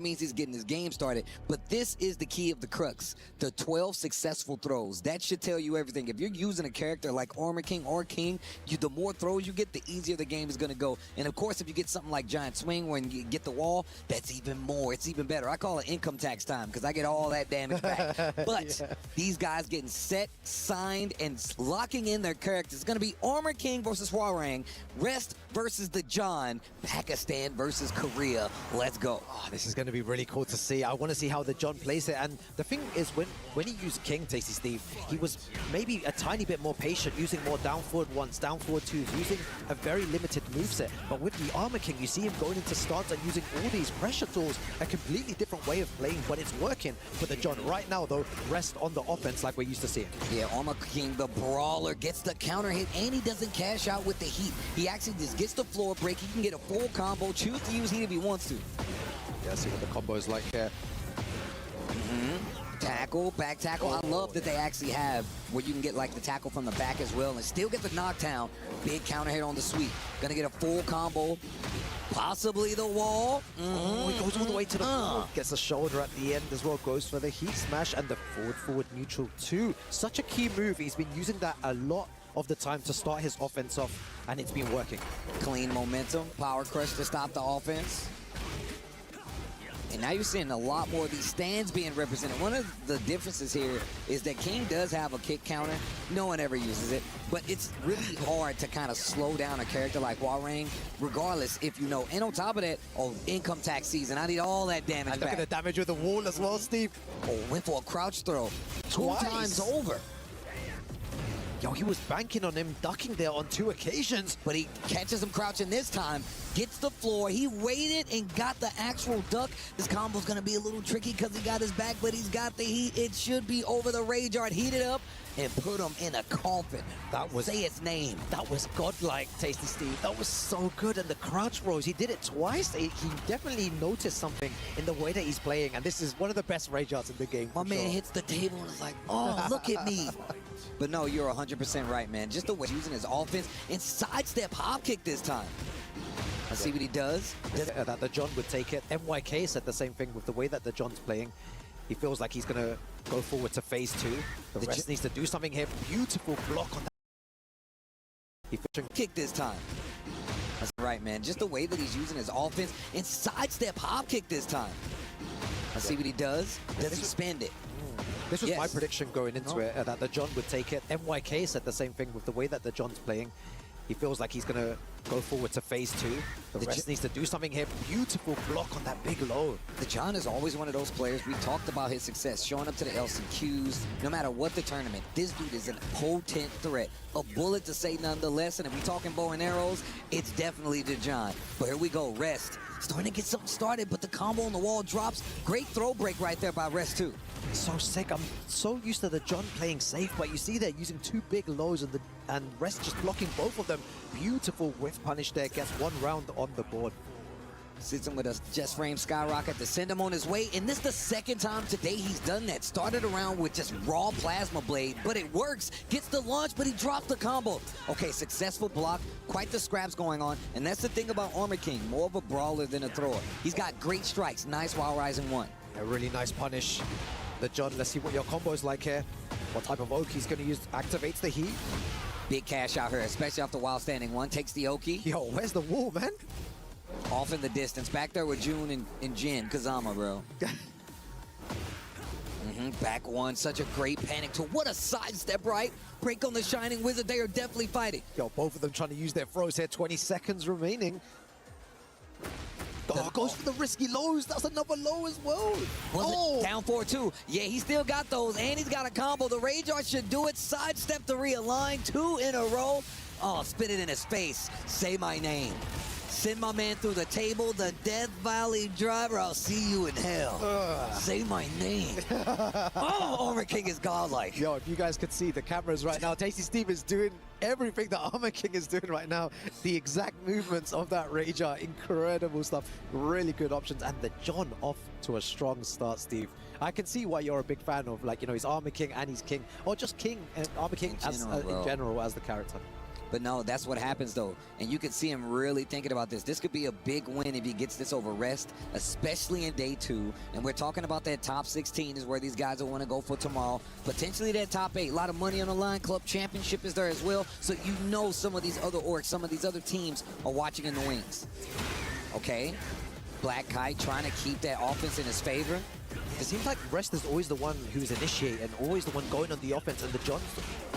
means he's getting his game started, but this is the key of the crux. The 12 successful throws. That should tell you everything. If you're using a character like Armour King or King, the more throws you get, the easier the game is going to go. And of course, if you get something like Giant Swing when you get the wall, that's even more. It's even better. I call it income tax time because I get all that damage back. But these guys getting set, signed, and locking in their characters. It's going to be Armour King versus Hwoarang, Rest versus the John, Pakistan versus Korea. Let's go. Oh, this is going to be really cool to see. I want to see how the John plays it. And the thing is, when he used King, Tasty Steve, he was maybe a tiny bit more patient, using more down forward ones, down forward twos, using a very limited moveset. But with the Armour King, you see him going into starts and using all these pressure tools, a completely different way of playing, but it's working for the John. Right now, though, Rest on the offense like we're used to seeing. Yeah, Armour King, the brawler, gets the counter hit, and he doesn't cash out with the heat. He actually just gets the floor break. He can get a full combo, choose to use heat if he wants to. Yeah, see what the combo is like here. Tackle, back tackle. I love that they actually have where you can get like the tackle from the back as well and still get the knockdown. Big counter hit on the sweep. Gonna get a full combo. Possibly the wall. Oh, he goes all the way to the floor. Gets the shoulder at the end as well. Goes for the heat smash and the forward neutral too. Such a key move. He's been using that a lot of the time to start his offense off, and it's been working. Clean momentum. Power crush to stop the offense. And now you're seeing a lot more of these stands being represented. One of the differences here is that King does have a kick counter. No one ever uses it, but it's really hard to kind of slow down a character like Hwoarang, regardless if you know. And on top of that, income tax season. I need all that damage and back. Look at the damage with the wall as well, Steve. Oh, went for a crouch throw. Twice. 2 times over. Yo, he was banking on him, ducking there on 2 occasions. But he catches him crouching this time, gets the floor. He waited and got the actual duck. This combo's going to be a little tricky because he got his back, but he's got the heat. It should be over the Rage Art. Heat it up and put him in a coffin. That was... Say its name. That was godlike, Tasty Steve. That was so good. And the crouch rolls, he did it twice. He definitely noticed something in the way that he's playing. And this is one of the best Rage Arts in the game. My man hits the table and is like, oh, look at me. But no, you're 100% right, man. Just the way he's using his offense and sidestep hop kick this time. Let's see what he does. That the John would take it. MYK said the same thing with the way that the John's playing. He feels like he's going to go forward to phase 2. The Rest needs to do something here. Beautiful block on that. He kick this time. That's right, man. Just the way that he's using his offense and sidestep hop kick this time. Let's see what he does. Does he spend it? This was my prediction going into it, that the John would take it. MYK said the same thing with the way that the John's playing. He feels like he's going to go forward to phase 2. The Rest needs to do something here. Beautiful block on that big low. The John is always one of those players. We talked about his success, showing up to the LCQs, no matter what the tournament. This dude is a potent threat. A bullet to say nonetheless. And if we're talking bow and arrows, it's definitely the John. But here we go, Rest. Starting to get something started, but the combo on the wall drops. Great throw break right there by Rest too. So sick. I'm so used to the John playing safe, but you see they're using 2 big lows and Rest just blocking both of them. Beautiful whiff punish there. Gets 1 round on the board. Sits him with a just frame skyrocket to send him on his way. And this is the 2nd time today he's done that. Started around with just raw plasma blade, but it works. Gets the launch, but he drops the combo. Okay, successful block. Quite the scraps going on. And that's the thing about Armour King. More of a brawler than a thrower. He's got great strikes. Nice while rising 1. A really nice punish. The John, let's see what your combo is like here. What type of Oki he's going to use. Activates the heat. Big cash out here, especially off the while standing 1. Takes the Oki. Yo, where's the wall, man? Off in the distance. Back there with June and Jin. Kazama, bro. Back 1. Such a great panic tool. What a sidestep, right? Break on the Shining Wizard. They are definitely fighting. Yo, both of them trying to use their throws here. 20 seconds remaining. Oh, goes for the risky lows. That's another low as well. Down 4-2. Yeah, he still got those, and he's got a combo. The Rage Art should do it. Sidestep to realign. 2 in a row. Oh, spit it in his face. Say my name. Send my man through the table, the Death Valley Driver. I'll see you in hell. Say my name. Oh, Armour King is godlike. Yo, if you guys could see the cameras right now, Tasty Steve is doing everything that Armour King is doing right now. The exact movements of that Rage Art, incredible stuff. Really good options. And the John off to a strong start, Steve. I can see why you're a big fan of, like, you know, he's Armour King and he's King, or just King and Armour King in general as the character. But no, that's what happens though. And you can see him really thinking about this. This could be a big win if he gets this over Rest, especially in day 2. And we're talking about that top 16 is where these guys will want to go for tomorrow. Potentially that top 8. A lot of money on the line. Club championship is there as well. So you know some of these other orcs, some of these other teams are watching in the wings. Okay. Black Kite trying to keep that offense in his favor. It seems like Rest is always the one who's initiating, always the one going on the offense, and the John's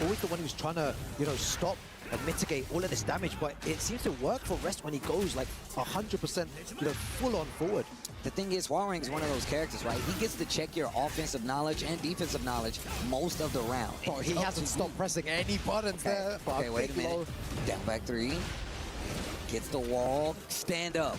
always the one who's trying to, you know, stop and mitigate all of this damage. But it seems to work for Rest when he goes like 100%, you know, full on forward. The thing is, Hwoarang is one of those characters, right? He gets to check your offensive knowledge and defensive knowledge most of the round. Oh, he hasn't stopped pressing any buttons there. Okay, wait a minute. Down back 3. Gets the wall. Stand up.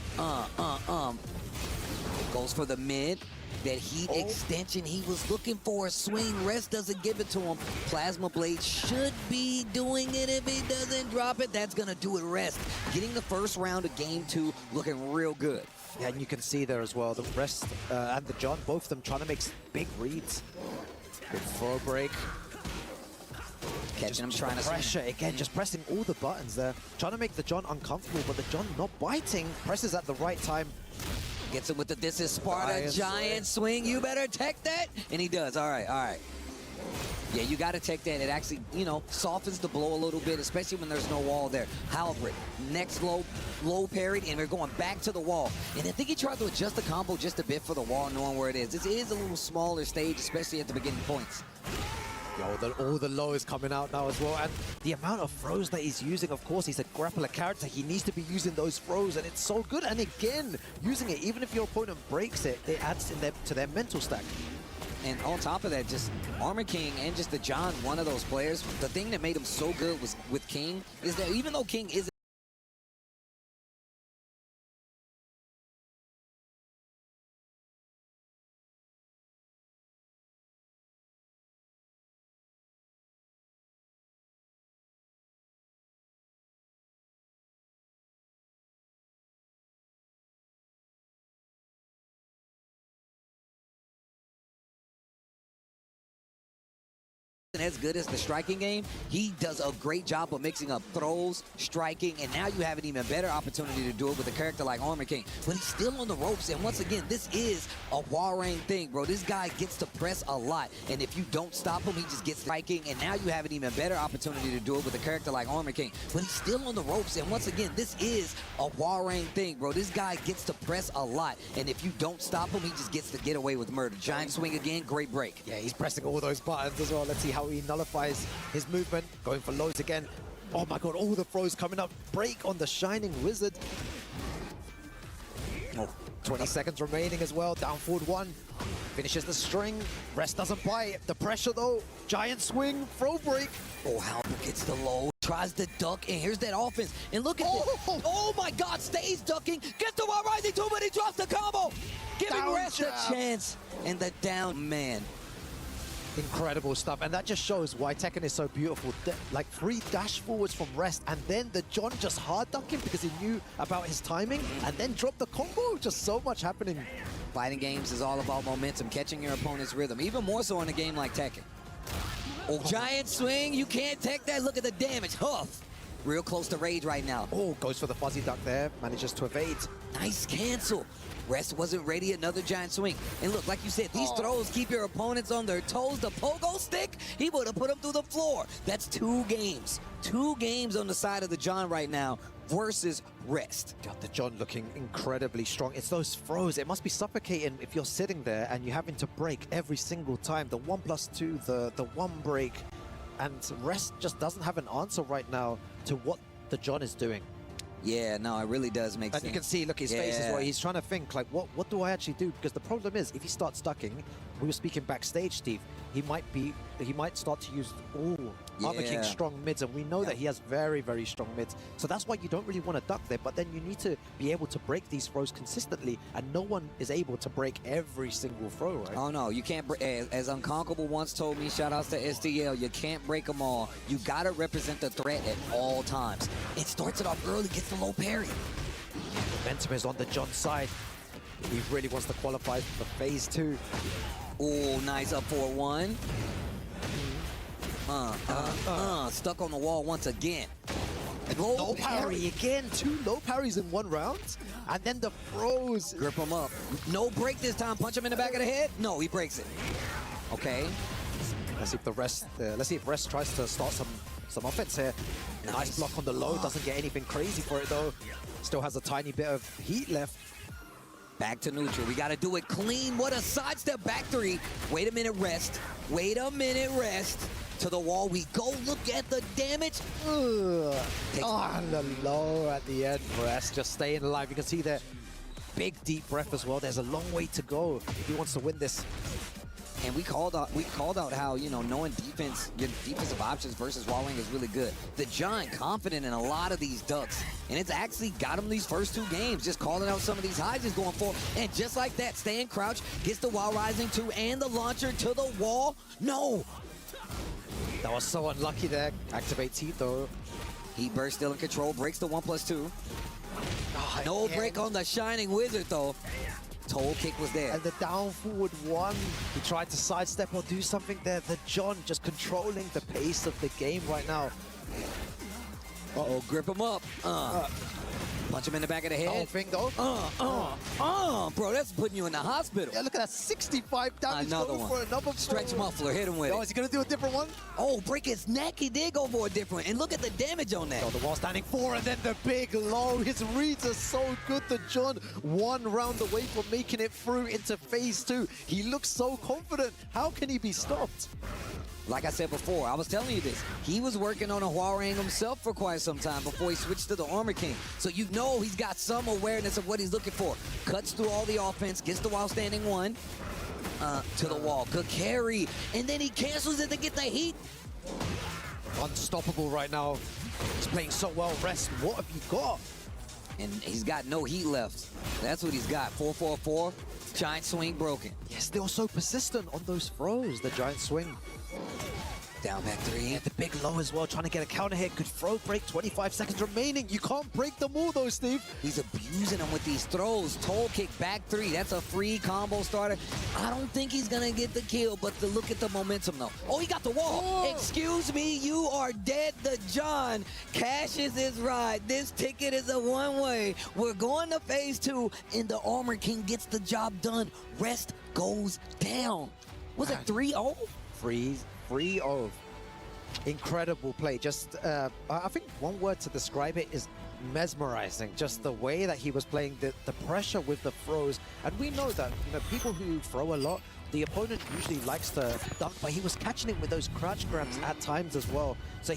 Goes for the mid. That heat extension he was looking for. Swing. Rest doesn't give it to him. Plasma Blade should be doing it. If he doesn't drop it, that's going to do it. Rest getting the first round of game 2 looking real good. Yeah, and you can see there as well, the Rest and the John, both of them trying to make big reads. Good throw break. Catching him, trying to pressure again, just pressing all the buttons there. Trying to make the John uncomfortable, but the John not biting. Presses at the right time. Gets him with the "This is Sparta" giant swing. You better tech that. And he does. All right, all right. Yeah, you got to take that. It actually, you know, softens the blow a little bit, especially when there's no wall there. Halberd, next low parried, and we're going back to the wall. And I think he tried to adjust the combo just a bit for the wall, knowing where it is. This is a little smaller stage, especially at the beginning points. Yo, all the low is coming out now as well, and the amount of throws that he's using, of course, he's a grappler character. He needs to be using those throws, and it's so good. And again, using it, even if your opponent breaks it, it adds to their mental stack. And on top of that, just Armour King and just the John, one of those players, the thing that made him so good was with King is that even though King isn't as good as the striking game, he does a great job of mixing up throws, striking, and now you have an even better opportunity to do it with a character like Armour King. But he's still on the ropes, and once again, this is a Hwoarang thing, bro. This guy gets to press a lot, and if you don't stop him, he just gets striking, and now you have an even better opportunity to do it with a character like Armour King. But he's still on the ropes, and once again, this is a Hwoarang thing, bro. This guy gets to press a lot, and if you don't stop him, he just gets to get away with murder. Giant swing again, great break. Yeah, he's pressing all those buttons as well. Let's see how he nullifies his movement. Going for loads again. Oh my god, all the throws coming up. Break on the Shining Wizard. Oh, 20 seconds remaining as well. Down forward 1. Finishes the string. Rest doesn't bite. The pressure though. Giant swing. Throw break. Oh, Halberd gets the low. Tries to duck, and here's that offense. And look at this. Oh my god, stays ducking. Gets the Wild Rising 2, but he drops the combo. Giving Rest a chance. And the down man. Incredible stuff, and that just shows why Tekken is so beautiful. Like 3 dash forwards from Rest, and then the John just hard ducking because he knew about his timing, and then dropped the combo. Just so much happening. Fighting games is all about momentum, catching your opponent's rhythm, even more so in a game like Tekken. Oh, giant swing, you can't tech that. Look at the damage. Huff. Real close to rage right now. Oh, goes for the fuzzy duck there, manages to evade. Nice cancel. Rest wasn't ready, another giant swing. And look, like you said, these throws keep your opponents on their toes. The pogo stick, he would have put them through the floor. That's 2 games. 2 games on the side of the John right now versus Rest. God, the John looking incredibly strong. It's those throws. It must be suffocating if you're sitting there and you're having to break every single time. The 1+2, the 1 break. And Rest just doesn't have an answer right now to what the John is doing. Yeah, no, it really does make sense. And you can see, look, his face is where he's trying to think, like, what do I actually do? Because the problem is, if he starts ducking, we were speaking backstage, Steve, he might start to use Armour King's strong mids, and we know that he has very, very strong mids. So that's why you don't really want to duck there, but then you need to be able to break these throws consistently, and no one is able to break every single throw, right? Oh no, you can't break. As Unconquerable once told me, shout outs to STL, you can't break them all. You gotta represent the threat at all times. It starts it off early, gets the low parry. Momentum is on the John side. He really wants to qualify for phase 2. Oh, nice up 4-1. Stuck on the wall once again. Low parry again, 2 low parries in 1 round, and then the throws. Grip him up. No break this time. Punch him in the back of the head. No, he breaks it. Okay. Let's see if the rest. Let's see if Rest tries to start some offense here. Nice block on the low. Doesn't get anything crazy for it though. Still has a tiny bit of heat left. Back to neutral. We got to do it clean. What a sidestep back 3. Wait a minute, rest. Wait a minute, rest. To the wall we go. Look at the damage. On the low at the end. Rest just staying alive. You can see the big deep breath as well. There's a long way to go if he wants to win this. And we called out how, you know, knowing defense, your defensive options versus Hwoarang is really good. The Giant confident in a lot of these ducks, and it's actually got him these first 2 games, just calling out some of these highs he's going for. And just like that, staying crouch, gets the Wild Rising 2 and the launcher to the wall. No! That was so unlucky there. Activates heat though. Heat burst still in control, breaks the 1+2. Oh, No again. break on the Shining Wizard though. Toe kick was there. And the down forward 1, he tried to sidestep or do something there. The John just controlling the pace of the game right now. Uh-oh, grip him up. Punch him in the back of the head. Whole thing though. Bro, that's putting you in the hospital. Yeah, look at that 65 damage. Another going one. for another Stretch throw. muffler, hit him with Oh, it. is he gonna do a different one? Oh, break his neck. He did go for a different. And look at the damage on that. Oh, the wall standing 4 and then the big low. His reads are so good. The John 1 round away from making it through into phase 2. He looks so confident. How can he be stopped? Like I said before, I was telling you this. He was working on a Hwoarang himself for quite some time before he switched to the Armour King. So you know he's got some awareness of what he's looking for. Cuts through all the offense, gets the while standing 1 to the wall. Good carry. And then he cancels it to get the heat. Unstoppable right now. He's playing so well. Rest, what have you got? And he's got no heat left. That's what he's got. 4-4-4. Giant swing broken. Yeah, still so persistent on those throws. The giant swing. Down back 3. Yeah, the big low as well, trying to get a counter hit. Good throw break, 25 seconds remaining. You can't break them all though, Steve. He's abusing him with these throws. Toe kick back 3. That's a free combo starter. I don't think he's gonna get the kill, but look at the momentum though. Oh, he got the wall. Oh. Excuse me, you are dead. The John cashes his ride. This ticket is a one-way. We're going to phase 2, and the Armour King gets the job done. Rest goes down. Was it 3-0? 3-0. Incredible play. Just, I think one word to describe it is mesmerizing. Just the way that he was playing, the pressure with the throws. And we know that, you know, people who throw a lot, the opponent usually likes to dunk, but he was catching it with those crouch grabs at times as well. So he